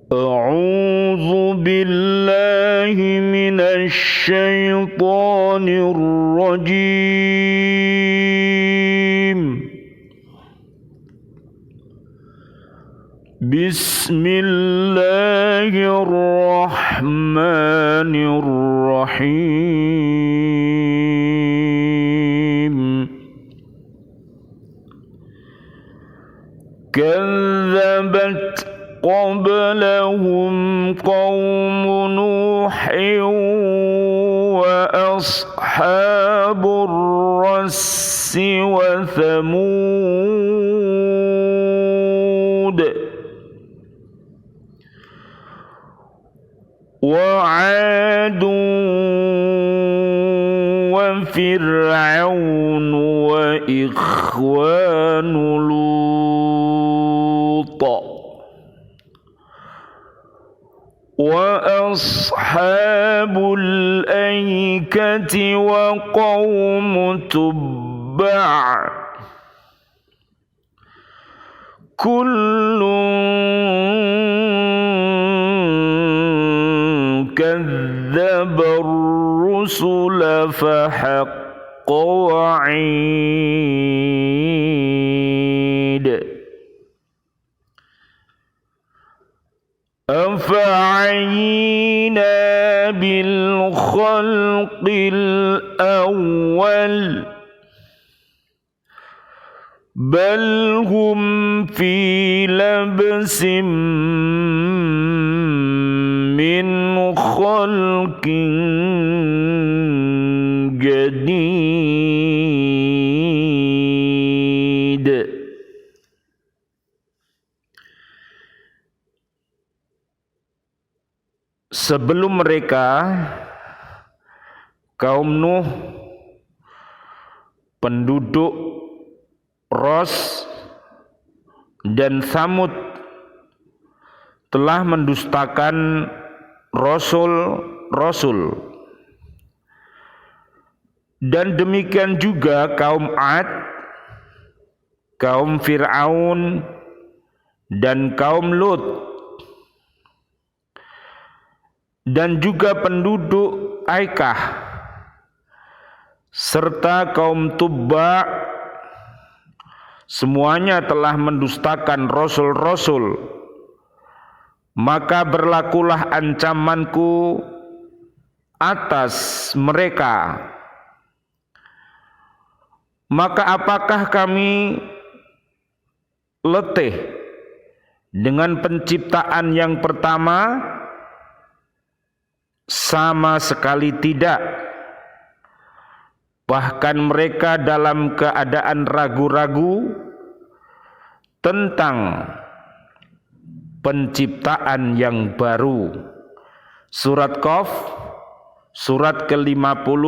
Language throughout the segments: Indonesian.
أعوذ بالله من الشيطان الرجيم بسم الله الرحمن الرحيم كذبت قبلهم قوم نوح وأصحاب الرس وثمود وعاد وفرعون وإخوان لوط وأصحاب الأيكة وقوم تبع كل كذب الرسل فحق وعيد أفعينا بالخلق الأول بل هم في لبس من خلق جديد. Sebelum mereka, kaum Nuh, penduduk Ros dan Samud telah mendustakan rasul-rasul. Dan demikian juga kaum Ad, kaum Fir'aun, dan kaum Lut. Dan juga penduduk Aikah serta kaum Tubba, semuanya telah mendustakan rasul-rasul. Maka berlakulah ancamanku atas mereka. Maka apakah kami letih dengan penciptaan yang pertama? Sama sekali tidak. Bahkan mereka dalam keadaan ragu-ragu tentang penciptaan yang baru. Surat Qaf, surat ke-50,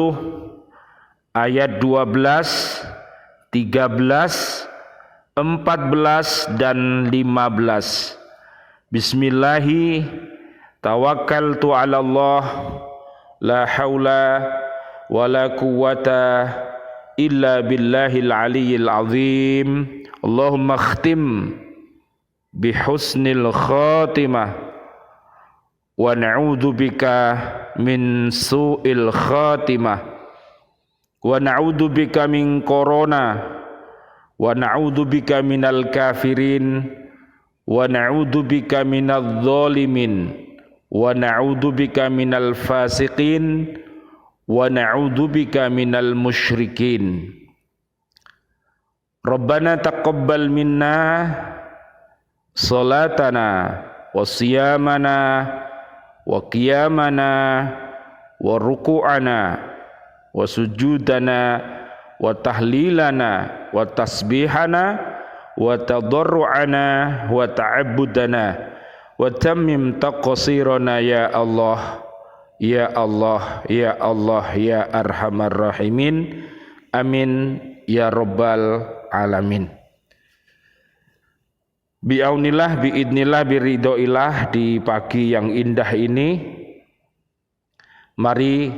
ayat 12, 13, 14, dan 15. Bismillahirrahmanirrahim. Tawakkaltu 'ala Allah la haula wala quwwata illa billahil aliyyil azim. Allahumma khtim bi husnil khatimah wa na'udzu bika min su'il khatimah wa na'udzu bika min corona wa na'udzu bika minal kafirin wa na'udzu bika minadh dhalimin wa na'udzu bika minal fasiqin wa na'udzu bika minal musyrikin. Rabbana taqabbal minna salatana wa siyamana wa qiyamana wa ruku'ana wa sujudana wa tahlilana wa tasbihana wa tadarru'ana wa ta'abbudana wa tammim taqsirana ya Allah, ya Allah, ya Allah, ya Arhamar Rahimin. Amin ya Rabbal Alamin. Bi'aunillah, bi'idnillah, biridhoillah, di pagi yang indah ini, mari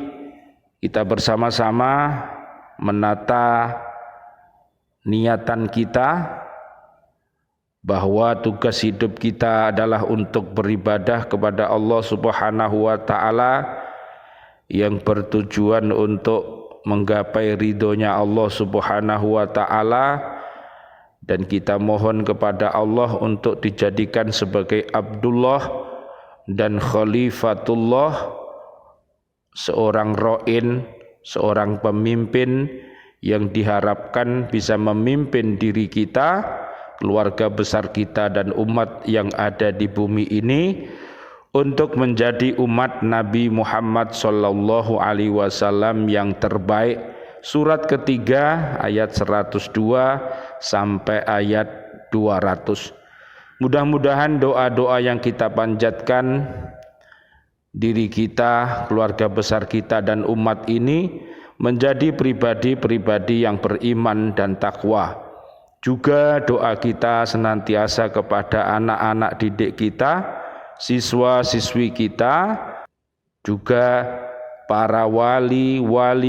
kita bersama-sama menata niatan kita bahwa tugas hidup kita adalah untuk beribadah kepada Allah Subhanahu wa taala yang bertujuan untuk menggapai ridhonya Allah Subhanahu wa taala, dan kita mohon kepada Allah untuk dijadikan sebagai Abdullah dan Khalifatullah, seorang ro'in, seorang pemimpin yang diharapkan bisa memimpin diri kita, keluarga besar kita dan umat yang ada di bumi ini untuk menjadi umat Nabi Muhammad sallallahu alaihi wasallam yang terbaik. Surat ketiga ayat 102 sampai ayat 200. Mudah-mudahan doa-doa yang kita panjatkan, diri kita, keluarga besar kita dan umat ini menjadi pribadi-pribadi yang beriman dan takwa. Juga doa kita senantiasa kepada anak-anak didik kita, siswa-siswi kita, juga para wali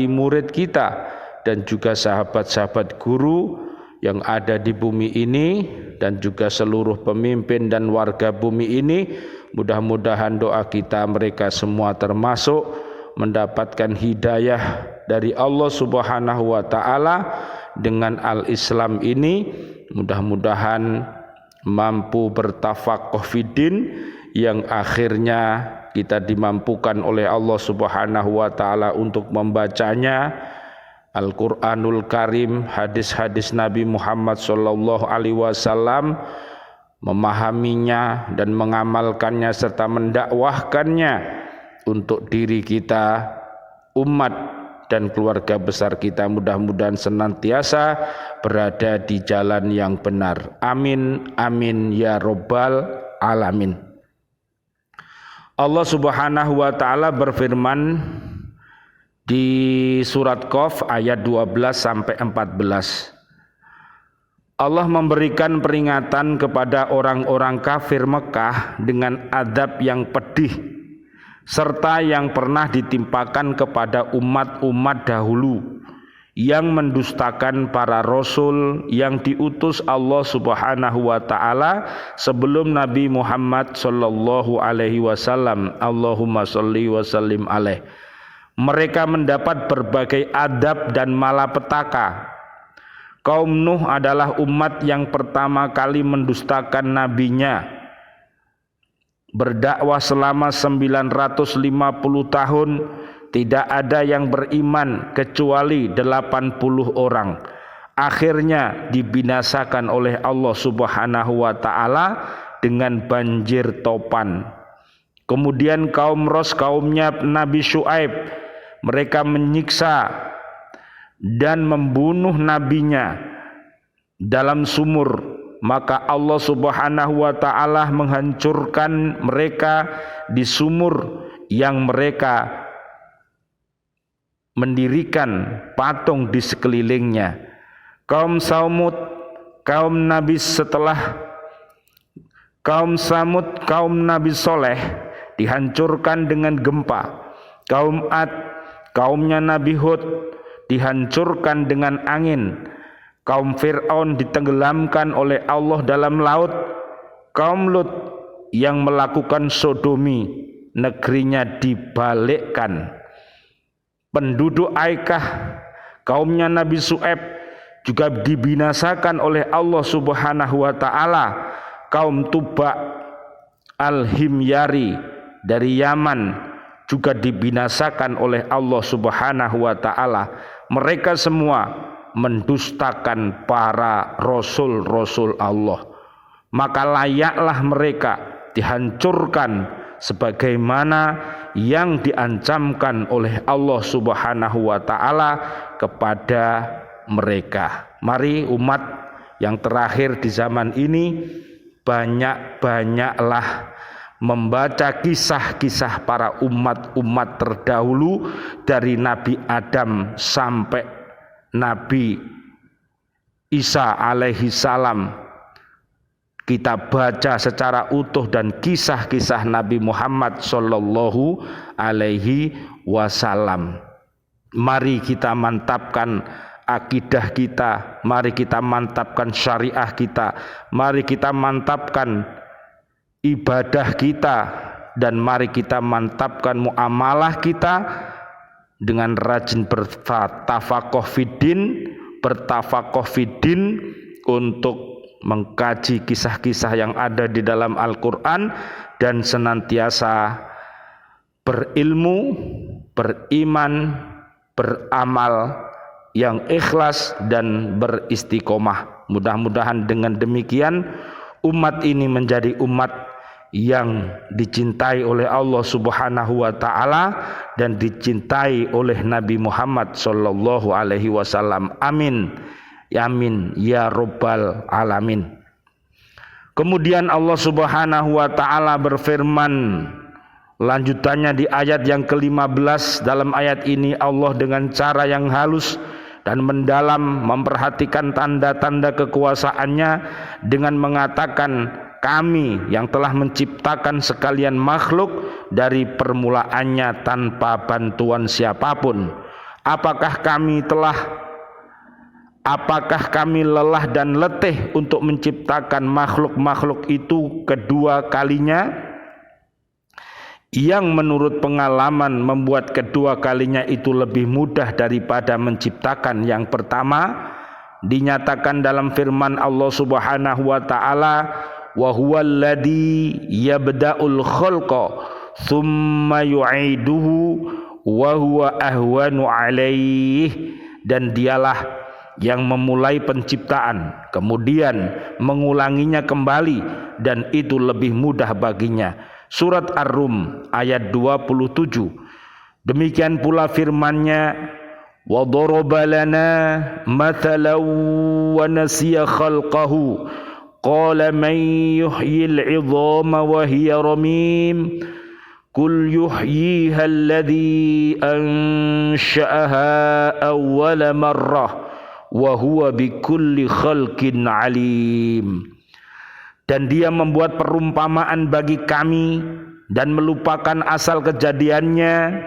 murid kita, dan juga sahabat-sahabat guru yang ada di bumi ini, dan juga seluruh pemimpin dan warga bumi ini. Mudah-mudahan doa kita mereka semua termasuk mendapatkan hidayah dari Allah Subhanahu wa taala dengan al-Islam ini. Mudah-mudahan mampu bertafaqquh fiddin, yang akhirnya kita dimampukan oleh Allah Subhanahu wa taala untuk membacanya Al-Qur'anul Karim, hadis-hadis Nabi Muhammad sallallahu alaihi wasallam, memahaminya dan mengamalkannya serta mendakwahkannya untuk diri kita, umat dan keluarga besar kita. Mudah-mudahan senantiasa berada di jalan yang benar. Amin amin ya rabbal alamin. Allah Subhanahu wa taala berfirman di surat Qaf ayat 12 sampai 14. Allah memberikan peringatan kepada orang-orang kafir Mekah dengan adab yang pedih serta yang pernah ditimpakan kepada umat-umat dahulu yang mendustakan para rasul yang diutus Allah Subhanahu wa taala sebelum Nabi Muhammad sallallahu alaihi wasallam. Allahumma shalli wa sallim alaih. Mereka mendapat berbagai adab dan malapetaka. Kaum Nuh adalah umat yang pertama kali mendustakan nabinya. Berdakwah selama 950 tahun, tidak ada yang beriman kecuali 80 orang. Akhirnya dibinasakan oleh Allah Subhanahu wa taala dengan banjir topan. Kemudian kaum Ros, kaumnya Nabi Syuaib, mereka menyiksa dan membunuh nabinya dalam sumur. Maka Allah Subhanahu wa taala menghancurkan mereka di sumur yang mereka mendirikan patung di sekelilingnya. Kaum Samud, kaum Nabi setelah kaum Samud, kaum Nabi Soleh dihancurkan dengan gempa. Kaum Ad, kaumnya Nabi Hud dihancurkan dengan angin. Kaum Fir'aun ditenggelamkan oleh Allah dalam laut. Kaum Lut yang melakukan sodomi, negerinya dibalikkan. Penduduk Aikah, kaumnya Nabi Syuaib, juga dibinasakan oleh Allah Subhanahu wa taala. Kaum Tuba Al-Himyari dari Yaman juga dibinasakan oleh Allah Subhanahu wa taala. Mereka semua mendustakan para rasul-rasul Allah. Maka layaklah mereka dihancurkan sebagaimana yang diancamkan oleh Allah Subhanahu wa taala kepada mereka. Mari umat yang terakhir di zaman ini, banyak-banyaklah membaca kisah-kisah para umat-umat terdahulu dari Nabi Adam sampai Nabi Isa alaihi salam. Kita baca secara utuh dan kisah-kisah Nabi Muhammad sallallahu alaihi wasallam. Mari kita mantapkan akidah kita, mari kita mantapkan syariah kita, mari kita mantapkan ibadah kita, dan mari kita mantapkan muamalah kita dengan rajin bertafaqoh fiddin untuk mengkaji kisah-kisah yang ada di dalam Al-Quran dan senantiasa berilmu, beriman, beramal yang ikhlas dan beristiqomah. Mudah-mudahan dengan demikian umat ini menjadi umat yang dicintai oleh Allah Subhanahu wa taala dan dicintai oleh Nabi Muhammad sallallahu alaihi wasallam. Amin. Amin ya rabbal alamin. Kemudian Allah Subhanahu wa taala berfirman lanjutannya di ayat yang ke-15. Dalam ayat ini Allah dengan cara yang halus dan mendalam memperhatikan tanda-tanda kekuasaannya dengan mengatakan, kami yang telah menciptakan sekalian makhluk dari permulaannya tanpa bantuan siapapun. Apakah kami lelah dan letih untuk menciptakan makhluk-makhluk itu kedua kalinya? Yang menurut pengalaman membuat kedua kalinya itu lebih mudah daripada menciptakan yang pertama. Dinyatakan dalam firman Allah Subhanahu wa taala, wa huwallazi yabda'ul khalqa tsumma yu'iduhu wa huwa ahwanu alaihi, dan dialah yang memulai penciptaan kemudian mengulanginya kembali dan itu lebih mudah baginya. Surat Ar-Rum ayat 27. Demikian pula firman-Nya, wa daraba lana mathalan wa nasiya khalqahu qala man yuhyil 'idhama wa hiya ramim qul yuhyiha alladhi ansha'aha awwala marrah wa huwa bikulli khalqin alim. Dan dia membuat perumpamaan bagi kami dan melupakan asal kejadiannya.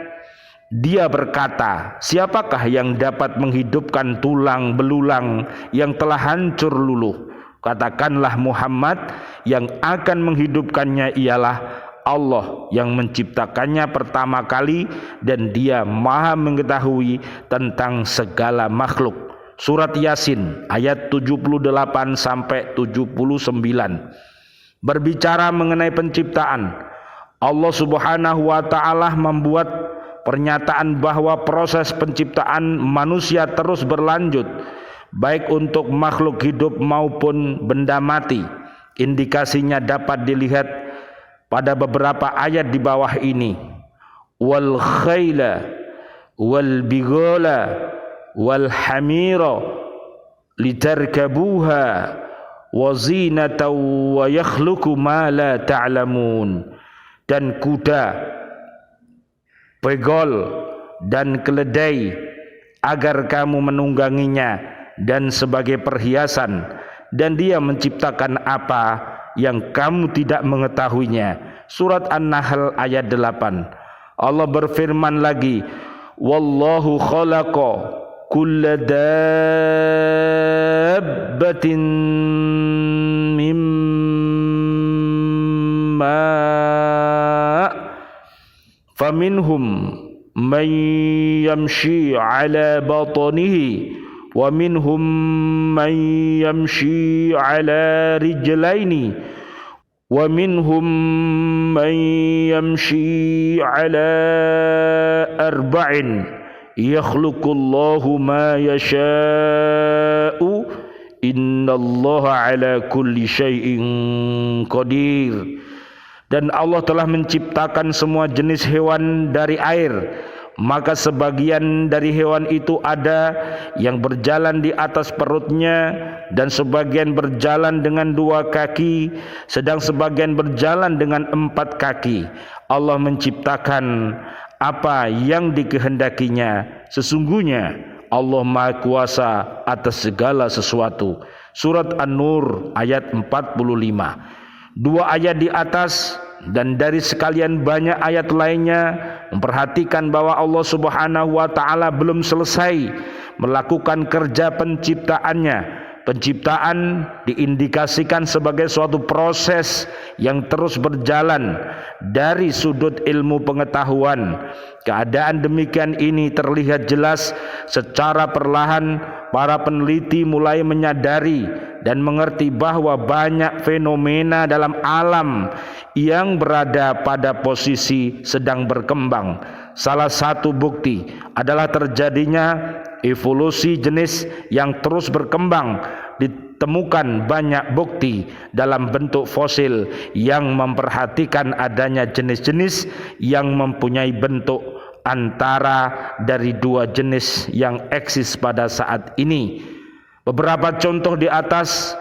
Dia berkata, siapakah yang dapat menghidupkan tulang belulang yang telah hancur luluh? Katakanlah Muhammad, yang akan menghidupkannya ialah Allah yang menciptakannya pertama kali, dan dia maha mengetahui tentang segala makhluk. Surat Yasin ayat 78 sampai 79 berbicara mengenai penciptaan. Allah Subhanahu wa taala membuat pernyataan bahwa proses penciptaan manusia terus berlanjut, baik untuk makhluk hidup maupun benda mati. Indikasinya dapat dilihat pada beberapa ayat di bawah ini. Wal khayla wal bighala wal hamira litarkabuha wa zinatan wa yakhluqu ma la ta'lamun. Dan kuda, begol dan keledai agar kamu menungganginya dan sebagai perhiasan, dan dia menciptakan apa yang kamu tidak mengetahuinya. Surat An-Nahl ayat 8. Allah berfirman lagi, wallahu khalaqa kulla dabbatin mimma faminhum man yamshi ala batnihi wa minhum man yamshi ala rijlaini wa minhum man yamshi ala arba'in yakhluqullahu ma yasha'u innallaha ala kulli syai'in qadir. Dan Allah telah menciptakan semua jenis hewan dari air, maka sebagian dari hewan itu ada yang berjalan di atas perutnya, dan sebagian berjalan dengan 2 kaki, sedang sebagian berjalan dengan 4 kaki. Allah menciptakan apa yang dikehendakinya. Sesungguhnya Allah Maha Kuasa atas segala sesuatu. Surat An-Nur ayat 45. 2 ayat di atas dan dari sekalian banyak ayat lainnya memperhatikan bahwa Allah Subhanahu wa taala belum selesai melakukan kerja penciptaannya. Penciptaan diindikasikan sebagai suatu proses yang terus berjalan dari sudut ilmu pengetahuan. Keadaan demikian ini terlihat jelas secara perlahan. Para peneliti mulai menyadari dan mengerti bahwa banyak fenomena dalam alam yang berada pada posisi sedang berkembang. Salah satu bukti adalah terjadinya evolusi jenis yang terus berkembang. Ditemukan banyak bukti dalam bentuk fosil yang memperhatikan adanya jenis-jenis yang mempunyai bentuk antara dari dua jenis yang eksis pada saat ini. Beberapa contoh di atas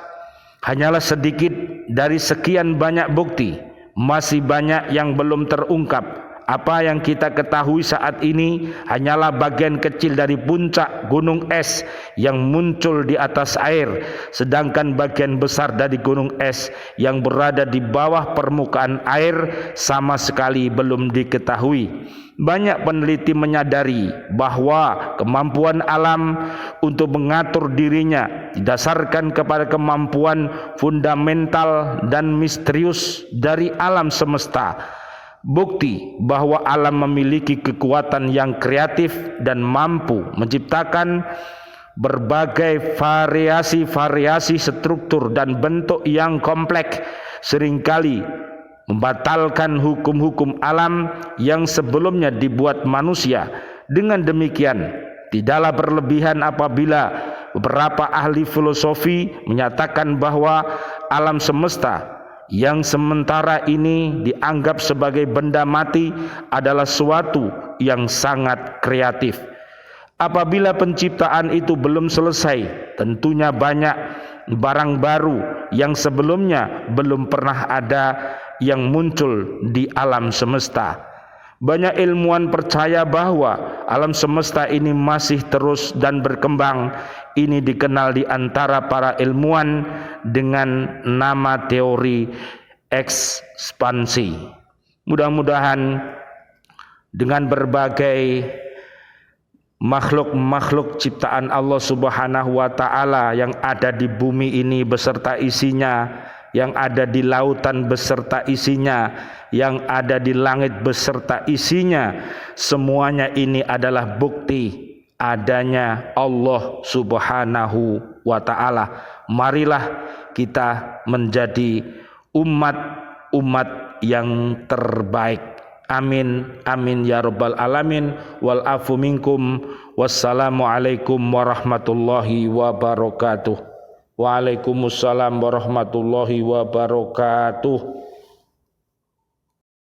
hanyalah sedikit dari sekian banyak bukti. Masih banyak yang belum terungkap. Apa yang kita ketahui saat ini hanyalah bagian kecil dari puncak gunung es yang muncul di atas air, sedangkan bagian besar dari gunung es yang berada di bawah permukaan air sama sekali belum diketahui. Banyak peneliti menyadari bahwa kemampuan alam untuk mengatur dirinya didasarkan kepada kemampuan fundamental dan misterius dari alam semesta. Bukti bahwa alam memiliki kekuatan yang kreatif dan mampu menciptakan berbagai variasi-variasi struktur dan bentuk yang kompleks seringkali membatalkan hukum-hukum alam yang sebelumnya dibuat manusia. Dengan demikian, tidaklah berlebihan apabila beberapa ahli filosofi menyatakan bahwa alam semesta yang sementara ini dianggap sebagai benda mati adalah suatu yang sangat kreatif. Apabila penciptaan itu belum selesai, tentunya banyak barang baru yang sebelumnya belum pernah ada yang muncul di alam semesta. Banyak ilmuwan percaya bahwa alam semesta ini masih terus dan berkembang. Ini dikenal di antara para ilmuwan dengan nama teori ekspansi. Mudah-mudahan dengan berbagai makhluk-makhluk ciptaan Allah Subhanahu wa taala yang ada di bumi ini beserta isinya, yang ada di lautan beserta isinya, yang ada di langit beserta isinya, semuanya ini adalah bukti adanya Allah Subhanahu wa taala. Marilah kita menjadi umat yang terbaik. Amin amin ya rabbal alamin. Wal afu minkum. Wassalamualaikum warahmatullahi wabarakatuh. Waalaikumsalam warahmatullahi wabarakatuh.